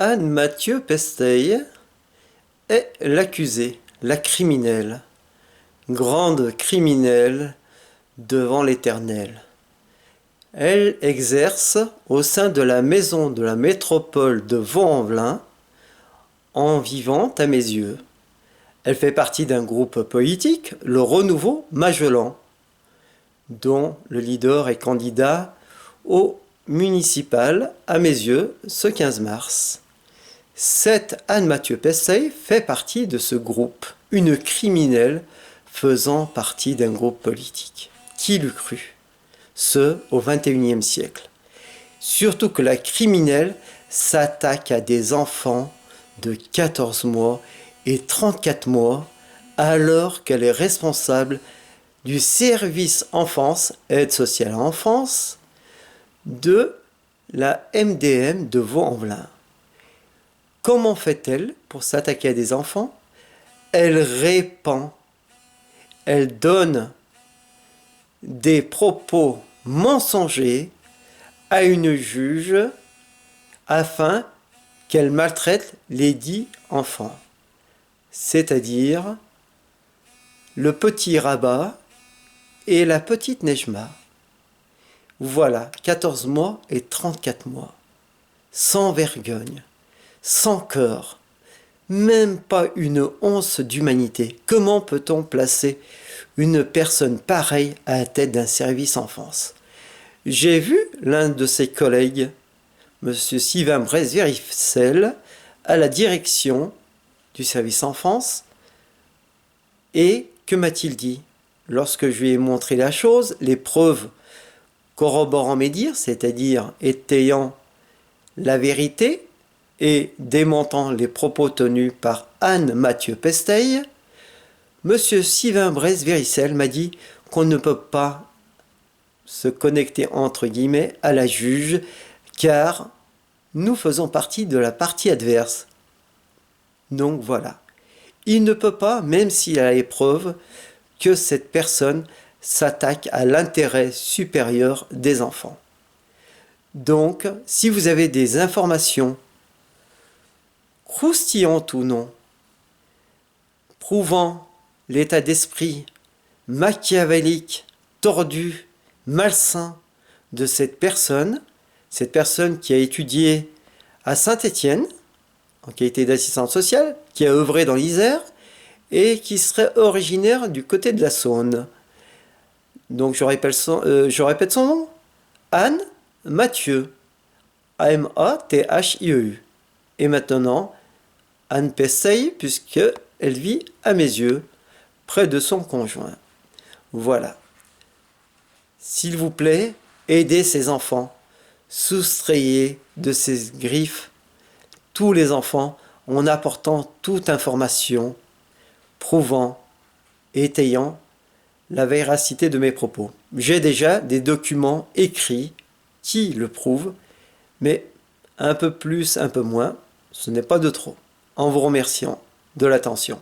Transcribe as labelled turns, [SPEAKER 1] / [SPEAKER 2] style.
[SPEAKER 1] Anne Mathieu Pesteil est l'accusée, la criminelle, grande criminelle devant l'Éternel. Elle exerce au sein de la maison de la métropole de Vaux-en-Velin en vivant à mes yeux. Elle fait partie d'un groupe politique, le Renouveau Magellan, dont le leader est candidat au municipal à mes yeux ce 15 mars. Cette Anne Mathieu Pesteil fait partie de ce groupe, une criminelle faisant partie d'un groupe politique. Qui l'eût cru? Ce, au XXIe siècle. Surtout que la criminelle s'attaque à des enfants de 14 mois et 34 mois, alors qu'elle est responsable du service enfance, aide sociale à l'enfance, de la MDM de Vaux-en-Velin. Comment fait-elle pour s'attaquer à des enfants? Elle répand, elle donne des propos mensongers à une juge afin qu'elle maltraite les dits enfants. C'est-à-dire le petit Rabat et la petite Nejma. Voilà, 14 mois et 34 mois. Sans vergogne, sans cœur, même pas une once d'humanité. Comment peut-on placer une personne pareille à la tête d'un service enfance? J'ai vu l'un de ses collègues, M. Sylvain Bresse-Véricel, à la direction du service enfance. Et que m'a-t-il dit? Lorsque je lui ai montré la chose, les preuves corroborant mes dires, c'est-à-dire étayant la vérité et démentant les propos tenus par Anne Mathieu Pesteil, M. Sylvain Bresse-Véricel m'a dit qu'on ne peut pas se connecter entre guillemets à la juge car nous faisons partie de la partie adverse. Donc voilà. Il ne peut pas, même s'il a les preuves, que cette personne s'attaque à l'intérêt supérieur des enfants. Donc, si vous avez des informations croustillantes ou non, prouvant l'état d'esprit machiavélique, tordu, malsain de cette personne qui a étudié à Saint-Étienne, en qualité d'assistante sociale, qui a œuvré dans l'Isère, et qui serait originaire du côté de la Saône. Donc je répète son nom, Anne Mathieu, A-M-A-T-H-I-E-U. Et maintenant, Anne Pesteil, puisqu'elle vit à mes yeux, près de son conjoint. Voilà. S'il vous plaît, aidez ces enfants, soustrayez de ces griffes tous les enfants en apportant toute information prouvant et étayant la véracité de mes propos. J'ai déjà des documents écrits qui le prouvent, mais un peu plus, un peu moins, ce n'est pas de trop. En vous remerciant de l'attention.